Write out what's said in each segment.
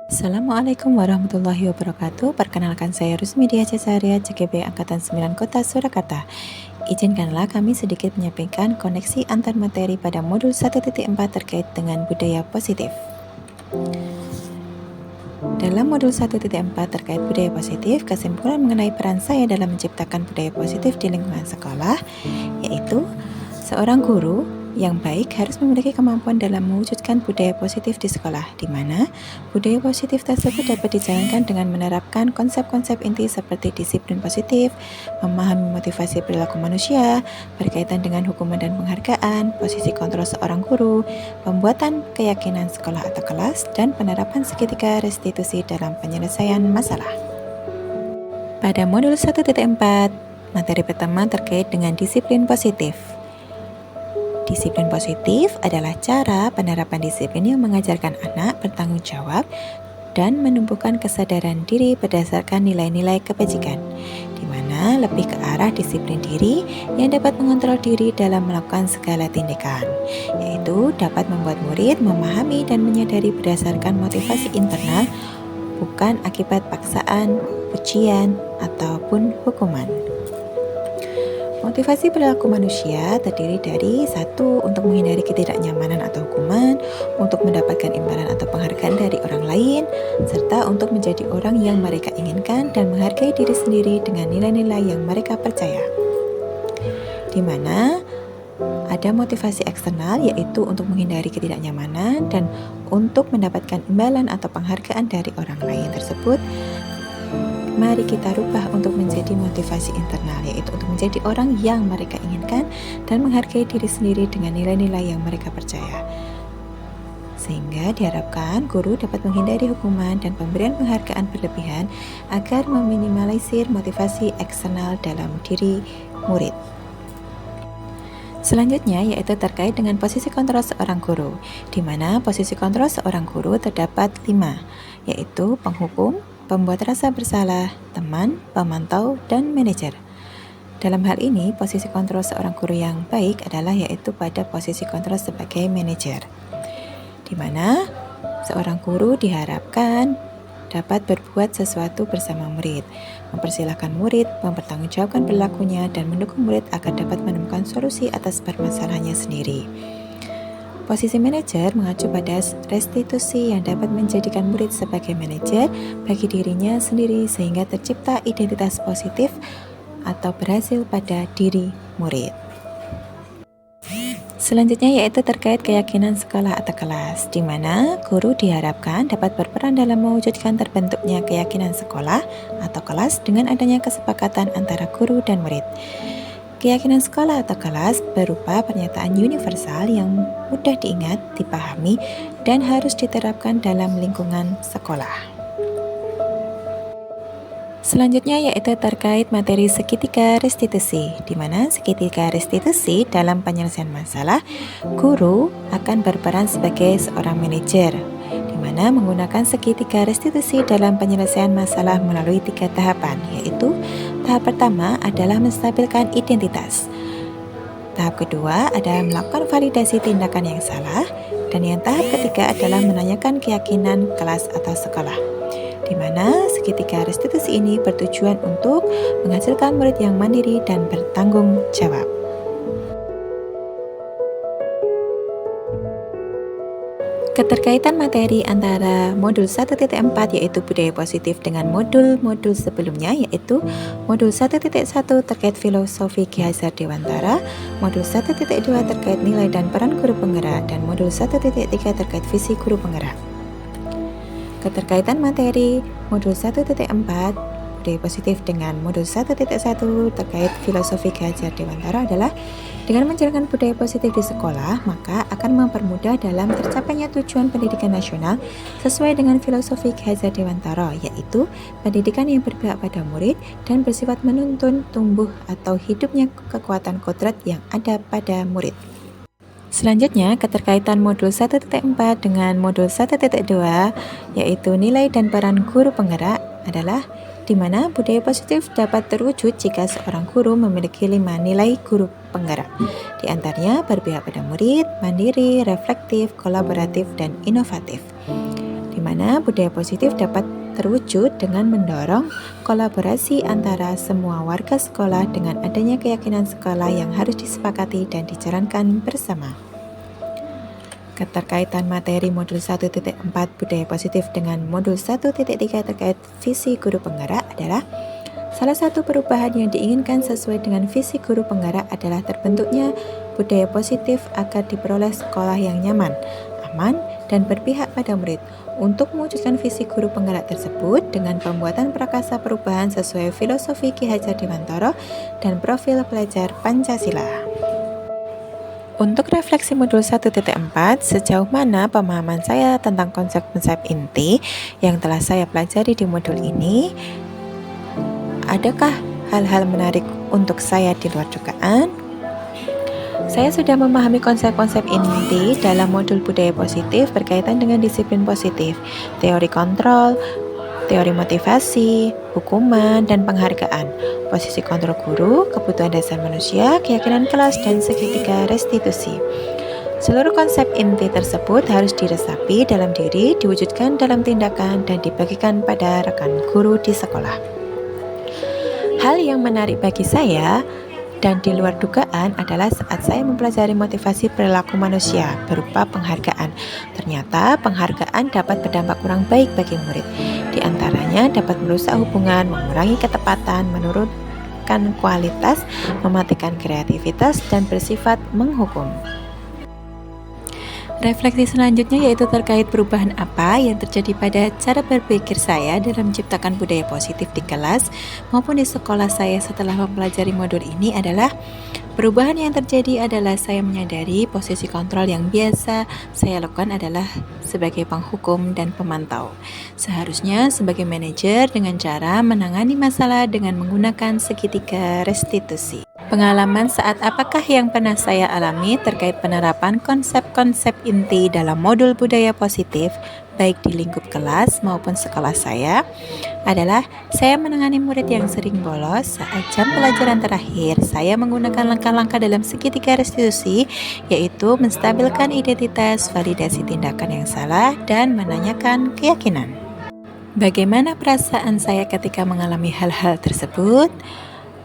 Assalamualaikum warahmatullahi wabarakatuh. Perkenalkan saya Rusmidia Cesaria, CGB Angkatan 9 Kota Surakarta. Izinkanlah kami sedikit menyampaikan koneksi antar materi pada modul 1.4 terkait dengan budaya positif. Dalam modul 1.4 terkait budaya positif, kesimpulan mengenai peran saya dalam menciptakan budaya positif di lingkungan sekolah, yaitu seorang guru yang baik harus memiliki kemampuan dalam mewujudkan budaya positif di sekolah, di mana budaya positif tersebut dapat dijalankan dengan menerapkan konsep-konsep inti seperti disiplin positif, memahami motivasi perilaku manusia, berkaitan dengan hukuman dan penghargaan, posisi kontrol seorang guru, pembuatan keyakinan sekolah atau kelas, dan penerapan segitiga restitusi dalam penyelesaian masalah. Pada modul 1.4, materi pertama terkait dengan disiplin positif. Disiplin positif adalah cara penerapan disiplin yang mengajarkan anak bertanggung jawab dan menumbuhkan kesadaran diri berdasarkan nilai-nilai kebajikan, di mana lebih ke arah disiplin diri yang dapat mengontrol diri dalam melakukan segala tindakan, yaitu dapat membuat murid memahami dan menyadari berdasarkan motivasi internal, bukan akibat paksaan, pujian, ataupun hukuman. Motivasi perilaku manusia terdiri dari 1. Untuk menghindari ketidaknyamanan atau hukuman, untuk mendapatkan imbalan atau penghargaan dari orang lain, serta untuk menjadi orang yang mereka inginkan dan menghargai diri sendiri dengan nilai-nilai yang mereka percaya. Di mana ada motivasi eksternal, yaitu untuk menghindari ketidaknyamanan dan untuk mendapatkan imbalan atau penghargaan dari orang lain tersebut. Mari kita rubah untuk menjadi motivasi internal, yaitu untuk menjadi orang yang mereka inginkan dan menghargai diri sendiri dengan nilai-nilai yang mereka percaya. Sehingga diharapkan guru dapat menghindari hukuman dan pemberian penghargaan berlebihan agar meminimalisir motivasi eksternal dalam diri murid. Selanjutnya yaitu terkait dengan posisi kontrol seorang guru, di mana posisi kontrol seorang guru terdapat 5, yaitu penghukum, pembuat rasa bersalah, teman, pemantau, dan manajer. Dalam hal ini, posisi kontrol seorang guru yang baik adalah yaitu pada posisi kontrol sebagai manajer, di mana seorang guru diharapkan dapat berbuat sesuatu bersama murid, mempersilahkan murid, mempertanggungjawabkan perilakunya, dan mendukung murid agar dapat menemukan solusi atas permasalahannya sendiri. Posisi manajer mengacu pada restitusi yang dapat menjadikan murid sebagai manajer bagi dirinya sendiri sehingga tercipta identitas positif atau berhasil pada diri murid. Selanjutnya yaitu terkait keyakinan sekolah atau kelas, di mana guru diharapkan dapat berperan dalam mewujudkan terbentuknya keyakinan sekolah atau kelas dengan adanya kesepakatan antara guru dan murid. Keyakinan sekolah atau kelas berupa pernyataan universal yang mudah diingat, dipahami, dan harus diterapkan dalam lingkungan sekolah. Selanjutnya yaitu terkait materi segitiga restitusi, di mana segitiga restitusi dalam penyelesaian masalah, guru akan berperan sebagai seorang manajer, di mana menggunakan segitiga restitusi dalam penyelesaian masalah melalui 3 tahapan, yaitu tahap pertama adalah menstabilkan identitas. Tahap kedua adalah melakukan validasi tindakan yang salah, dan yang tahap ketiga adalah menanyakan keyakinan kelas atau sekolah, di mana segitiga restitusi ini bertujuan untuk menghasilkan murid yang mandiri dan bertanggung jawab. Keterkaitan materi antara modul 1.4 yaitu budaya positif dengan modul-modul sebelumnya, yaitu modul 1.1 terkait filosofi Ki Hajar Dewantara, modul 1.2 terkait nilai dan peran guru penggerak, dan modul 1.3 terkait visi guru penggerak. Keterkaitan materi modul 1.4 budaya positif dengan modul 1.1 terkait filosofi Ki Hajar Dewantara adalah dengan menjalankan budaya positif di sekolah, maka akan mempermudah dalam tercapainya tujuan pendidikan nasional sesuai dengan filosofi Ki Hajar Dewantara, yaitu pendidikan yang berpihak pada murid dan bersifat menuntun tumbuh atau hidupnya kekuatan kodrat yang ada pada murid. Selanjutnya, keterkaitan modul 1.4 dengan modul 1.2 yaitu nilai dan peran guru penggerak adalah di mana budaya positif dapat terwujud jika seorang guru memiliki 5 nilai guru penggerak. Di antaranya berpihak pada murid, mandiri, reflektif, kolaboratif, dan inovatif. di mana budaya positif dapat terwujud dengan mendorong kolaborasi antara semua warga sekolah dengan adanya keyakinan sekolah yang harus disepakati dan dijalankan bersama. Keterkaitan materi modul 1.4 budaya positif dengan modul 1.3 terkait visi guru penggerak adalah salah satu perubahan yang diinginkan sesuai dengan visi guru penggerak adalah terbentuknya budaya positif agar diperoleh sekolah yang nyaman, aman, dan berpihak pada murid. Untuk mewujudkan visi guru penggerak tersebut dengan pembuatan prakasa perubahan sesuai filosofi Ki Hajar Dewantara dan profil pelajar Pancasila. Untuk refleksi modul 1.4, sejauh mana pemahaman saya tentang konsep-konsep inti yang telah saya pelajari di modul ini? Adakah hal-hal menarik untuk saya di luar dugaan? Saya sudah memahami konsep-konsep inti dalam modul budaya positif berkaitan dengan disiplin positif, teori kontrol, teori motivasi, hukuman, dan penghargaan, posisi kontrol guru, kebutuhan dasar manusia, keyakinan kelas, dan segitiga restitusi. Seluruh konsep inti tersebut harus diresapi dalam diri, diwujudkan dalam tindakan, dan dibagikan pada rekan guru di sekolah. Hal yang menarik bagi saya dan di luar dugaan adalah saat saya mempelajari motivasi perilaku manusia berupa penghargaan. Ternyata penghargaan dapat berdampak kurang baik bagi murid. Di antaranya dapat merusak hubungan, mengurangi ketepatan, menurunkan kualitas, mematikan kreativitas, dan bersifat menghukum. Refleksi selanjutnya yaitu terkait perubahan apa yang terjadi pada cara berpikir saya dalam menciptakan budaya positif di kelas maupun di sekolah saya setelah mempelajari modul ini adalah perubahan yang terjadi adalah saya menyadari posisi kontrol yang biasa saya lakukan adalah sebagai penghukum dan pemantau. Seharusnya sebagai manajer dengan cara menangani masalah dengan menggunakan segitiga restitusi. Pengalaman saat apakah yang pernah saya alami terkait penerapan konsep-konsep inti dalam modul budaya positif baik di lingkup kelas maupun sekolah saya adalah saya menangani murid yang sering bolos saat jam pelajaran terakhir. Saya menggunakan langkah-langkah dalam segitiga restitusi yaitu menstabilkan identitas, validasi tindakan yang salah, dan menanyakan keyakinan. Bagaimana perasaan saya ketika mengalami hal-hal tersebut?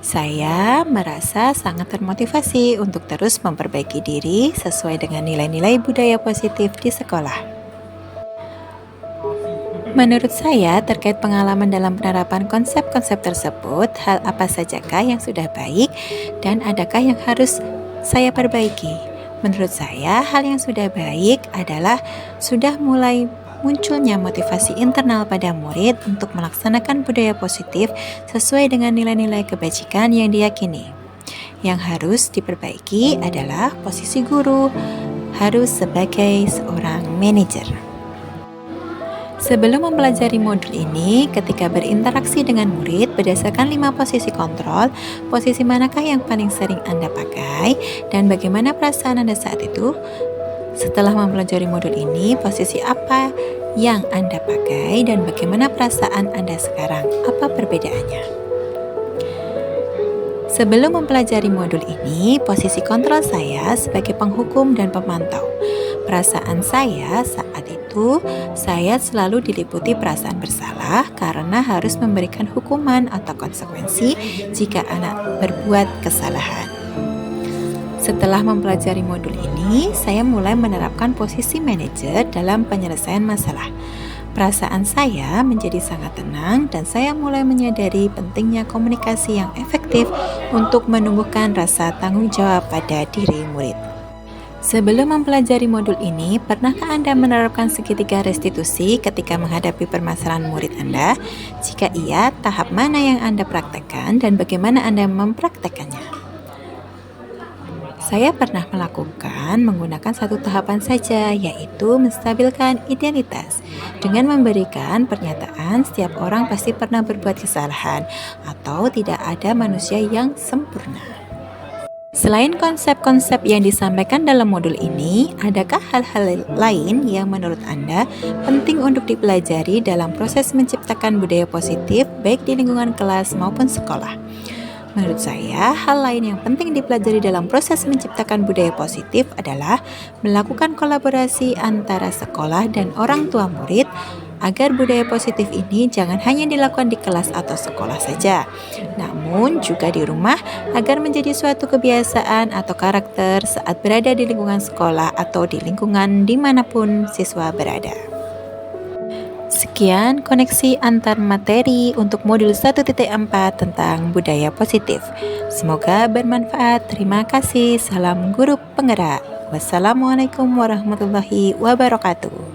Saya merasa sangat termotivasi untuk terus memperbaiki diri sesuai dengan nilai-nilai budaya positif di sekolah. Menurut saya, terkait pengalaman dalam penerapan konsep-konsep tersebut, hal apa sajakah yang sudah baik dan adakah yang harus saya perbaiki? Menurut saya, hal yang sudah baik adalah sudah mulai munculnya motivasi internal pada murid untuk melaksanakan budaya positif sesuai dengan nilai-nilai kebajikan yang diyakini. Yang harus diperbaiki adalah posisi guru harus sebagai seorang manajer. Sebelum mempelajari modul ini, ketika berinteraksi dengan murid berdasarkan 5 posisi kontrol, posisi manakah yang paling sering Anda pakai dan bagaimana perasaan Anda saat itu? Setelah mempelajari modul ini, posisi apa yang Anda pakai dan bagaimana perasaan Anda sekarang? Apa perbedaannya? Sebelum mempelajari modul ini, posisi kontrol saya sebagai penghukum dan pemantau. Perasaan saya saat itu, saya selalu diliputi perasaan bersalah karena harus memberikan hukuman atau konsekuensi jika anak berbuat kesalahan. Setelah mempelajari modul ini, saya mulai menerapkan posisi manajer dalam penyelesaian masalah. Perasaan saya menjadi sangat tenang dan saya mulai menyadari pentingnya komunikasi yang efektif untuk menumbuhkan rasa tanggung jawab pada diri murid. Sebelum mempelajari modul ini, pernahkah Anda menerapkan segitiga restitusi ketika menghadapi permasalahan murid Anda? Jika iya, tahap mana yang Anda praktekkan dan bagaimana Anda mempraktekannya? Saya pernah melakukan menggunakan satu tahapan saja, yaitu menstabilkan identitas dengan memberikan pernyataan setiap orang pasti pernah berbuat kesalahan atau tidak ada manusia yang sempurna. Selain konsep-konsep yang disampaikan dalam modul ini, adakah hal-hal lain yang menurut Anda penting untuk dipelajari dalam proses menciptakan budaya positif baik di lingkungan kelas maupun sekolah? Menurut saya, hal lain yang penting dipelajari dalam proses menciptakan budaya positif adalah melakukan kolaborasi antara sekolah dan orang tua murid agar budaya positif ini jangan hanya dilakukan di kelas atau sekolah saja, namun juga di rumah agar menjadi suatu kebiasaan atau karakter saat berada di lingkungan sekolah atau di lingkungan dimanapun siswa berada. Sekian koneksi antar materi untuk modul 1.4 tentang budaya positif. Semoga bermanfaat. Terima kasih. Salam guru penggerak. Wassalamualaikum warahmatullahi wabarakatuh.